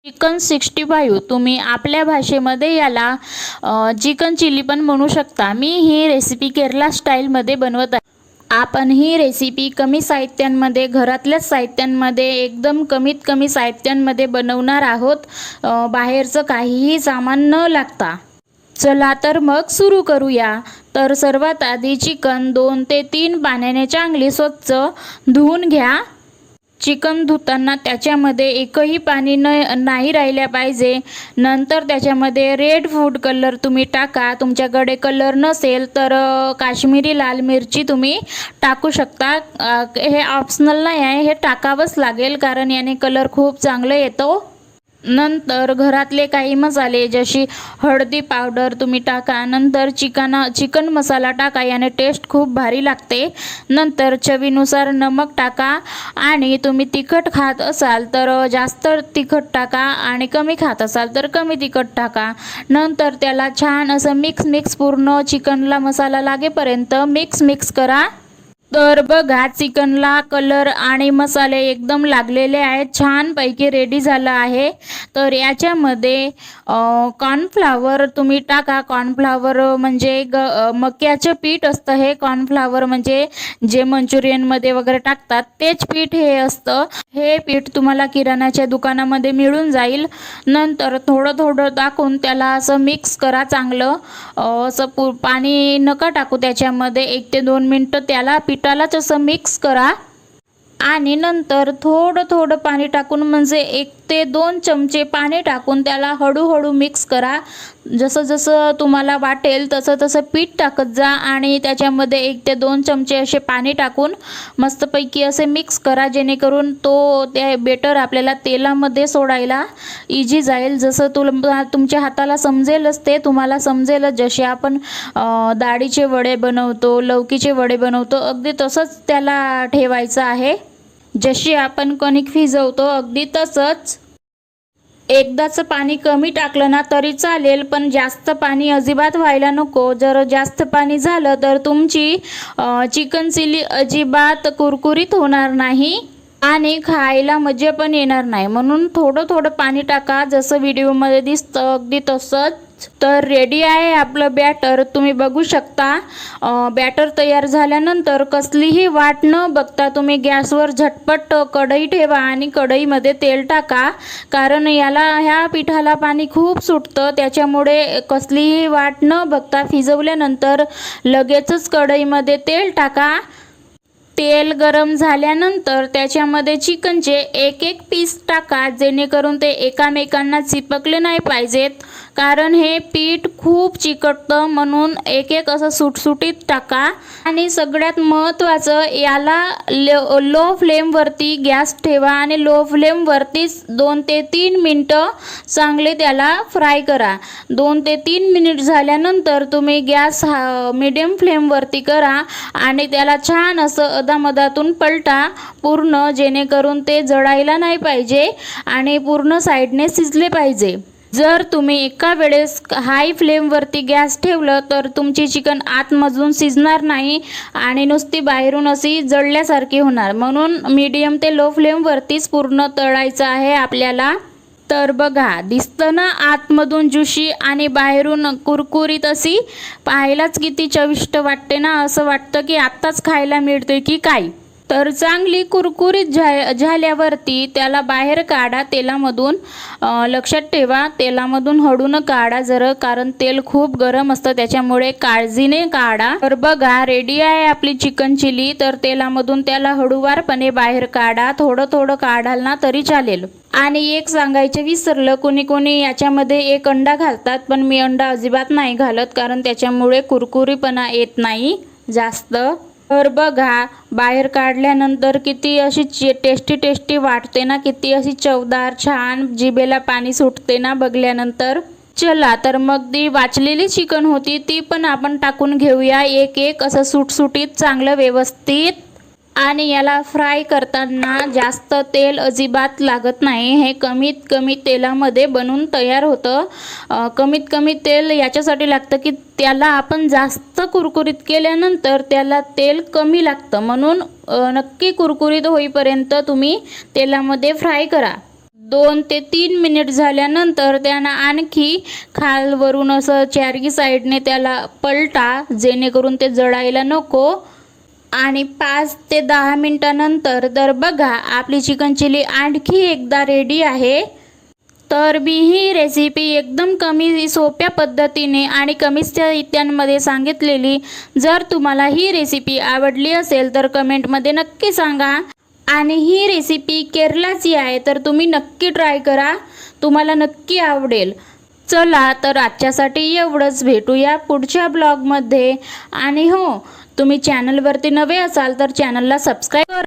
Chicken 65 तुम्ही आपल्या भाषेमध्ये याला चिकन चिली पण म्हणू शकता। मी ही रेसिपी केरला स्टाईलमध्ये बनवत आहे। आपण ही रेसिपी कमी साहित्यांमध्ये, घरातल्याच साहित्यांमध्ये, एकदम कमी साहित्यांमध्ये बनवणार आहोत, बाहेरचं काहीही सामान न लागता। चला तर मग सुरू करूया। तर सर्वात आधी चिकन 2 ते 3 पाण्याने चांगले स्वच्छ धुवून घ्या। चिकन धुताना त्याच्यामध्ये एकही पाणी नाही राहिल्या पाहिजे। नंतर त्याच्यामध्ये रेड फूड कलर तुम्ही टाका। तुमच्याकडे कलर नसेल तर काश्मीरी लाल मिरची तुम्ही टाकू शकता। हे ऑप्शनल नाही आहे, हे टाकावंच लागेल कारण याने कलर खूप चांगला येतो। नंतर घरातले काही मसाले जशी हळदी पावडर तुम्ही टाका। नंतर चिकन मसाला टाका, याने टेस्ट खूप भारी लागते। नंतर चवीनुसार नमक टाका आणि तुम्ही तिखट खात असाल तर जास्त तिखट टाका आणि कमी खात असाल तर कमी तिखट टाका। नंतर त्याला छान असं मिक्स पूर्ण चिकनला मसाला लागेपर्यंत मिक्स करा। तर बघा चिकनला कलर आणि मसाले एकदम लागलेले आहेत, छानपैकी रेडी झालं आहे। तर याच्यामध्ये कॉर्नफ्लावर तुम्ही टाका। कॉर्नफ्लावर म्हणजे मक्याचं पीठ असतं हे। कॉर्नफ्लावर म्हणजे जे मंचुरियनमध्ये वगैरे टाकतात तेच पीठ हे असतं। हे पीठ तुम्हाला किराणाच्या दुकानामध्ये मिळून जाईल। नंतर थोडं टाकून त्याला असं मिक्स करा चांगलं। असं पाणी नका टाकू त्याच्यामध्ये, 1 ते 2 मिनटं त्याला पिठालाच असं मिक्स करा। आणि नंतर थोडं पाणी टाकून म्हणजे 1 ते 2 चमचे पाणी टाकून त्याला हळूहळू मिक्स करा। जसं तुम्हाला वाटेल तसं पीठ टाकत जा आणि त्याच्यामध्ये 1 ते 2 चमचे असे पाणी टाकून मस्तपैकी असे मिक्स करा, जेणेकरून ते बेटर आपल्याला तेलामध्ये सोडायला इजी जाईल। जसं तुमच्या हाताला समजेलच, ते तुम्हाला समजेलच। जसे आपण डाळीचे वडे बनवतो, लौकीचे वडे बनवतो, अगदी तसंच त्याला ठेवायचं आहे। जशी आपण कणिक भिजवतो अगदी तसंच। एकदाच पाणी कमी टाकलं ना तरी चालेल, पण जास्त पाणी अजिबात व्हायला नको। जर जास्त पाणी झालं तर तुमची चिकन चिली अजिबात कुरकुरीत होणार नाही आणि खायला मजा पण येणार नाही। म्हणून थोडं पाणी टाका, जसं व्हिडिओमध्ये दिसतं अगदी तसंच। तर रेडी आहे आपलं बॅटर, तुम्ही बघू शकता। बॅटर तयार झाल्यानंतर कसलीही वाट न बघता तुम्ही गॅसवर झटपट कढई ठेवा आणि कढईमध्ये तेल टाका, कारण ह्या पिठाला पाणी खूप सुटतं। त्याच्यामुळे कसलीही वाट न बघता भिजवल्यानंतर लगेचच कढईमध्ये तेल टाका। तेल गरम झाल्यानंतर त्याच्यामध्ये चिकनचे एक पीस टाका, जेणेकरून ते एकामेकांना चिपकले नाही पाहिजेत, कारण हे पीठ खूप चिकटतं। म्हणून एक असं सुटसुटीत टाका। आणि सगळ्यात महत्त्वाचं, याला लो फ्लेमवरती गॅस ठेवा आणि लो फ्लेमवरतीच 2 ते 3 मिनटं चांगले त्याला फ्राय करा। 2 ते 3 मिनिट झाल्यानंतर तुम्ही गॅस मीडियम फ्लेमवरती करा आणि त्याला छान असं अदामदातून पलटा पूर्ण, जेणेकरून ते जळायला नाही पाहिजे आणि पूर्ण साईडने शिजले पाहिजे। जर तुम्ही एका वेळेस हाय फ्लेमवरती गॅस ठेवलं तर तुमची चिकन आतमधून शिजणार नाही आणि नुसती बाहेरून अशी जळल्यासारखी होणार। म्हणून मीडियम ते लो फ्लेमवरतीच पूर्ण तळायचं आहे आपल्याला। तर बघा दिसतं ना, आतमधून ज्युशी आणि बाहेरून कुरकुरीत अशी, पाहायलाच किती चविष्ट वाटते ना, असं वाटतं की आत्ताच खायला मिळते की काय। तर चांगली कुरकुरीत झाल्यावरती त्याला बाहेर काढा तेलामधून। लक्षात ठेवा, तेलामधून हळून काढा जरा, कारण तेल खूप गरम असतं, त्याच्यामुळे काळजीने काढा। तर बघा रेडी आहे आपली चिकन चिली। तर तेलामधून त्याला हळूवारपणे बाहेर काढा, थोडं काढाल ना तरी चालेल। आणि एक सांगायचं विसरलं, कोणी याच्यामध्ये 1 अंडा घालतात, पण मी अंडा अजिबात नाही घालत, कारण त्याच्यामुळे कुरकुरीपणा येत नाही जास्त। तर बघा बाहेर काढल्यानंतर किती अशी टेस्टी वाटते ना, किती अशी चवदार छान जिभेला पाणी सुटते ना बघल्यानंतर। चला तर मग ती वाचलेली चिकन होती ती पण आपण टाकून घेऊया, एक असं सुटसुटीत चांगलं व्यवस्थित। आणि याला फ्राय करताना जास्त तेल अजिबात लागत नाही, हे कमीत तेलामध्ये बनून तयार होतं। कमीत तेल याच्यासाठी लागतं की त्याला आपण जास्त कुरकुरीत केल्यानंतर त्याला तेल कमी लागतं। म्हणून नक्की कुरकुरीत होईपर्यंत तुम्ही तेलामध्ये फ्राय करा। 2 ते 3 मिनिट झाल्यानंतर त्यांना आणखी खालवरून असं चारही साईडने त्याला पलटा, जेणेकरून ते जळायला नको. आणि 5 ते 10 मिनिटानंतर तर बघा आपली चिकन चिली आणखी एकदा रेडी आहे. तर मी ही रेसिपी एकदम कमी सोप्या पद्धतीने आणि कमी साहित्यांमध्ये सांगितलेली. जर तुम्हाला ही रेसिपी आवडली असेल तर कमेंटमध्ये नक्की सांगा. आणि ही रेसिपी केरलाची आहे, तर तुम्ही नक्की ट्राय करा, तुम्हाला नक्की आवडेल. चला तर आजच्यासाठी एवढंच. भेटूया पुढच्या ब्लॉगमध्ये. आणि हो, तुम्ही चॅनलवरती नवे असाल तर चॅनलला सबस्क्राईब करा.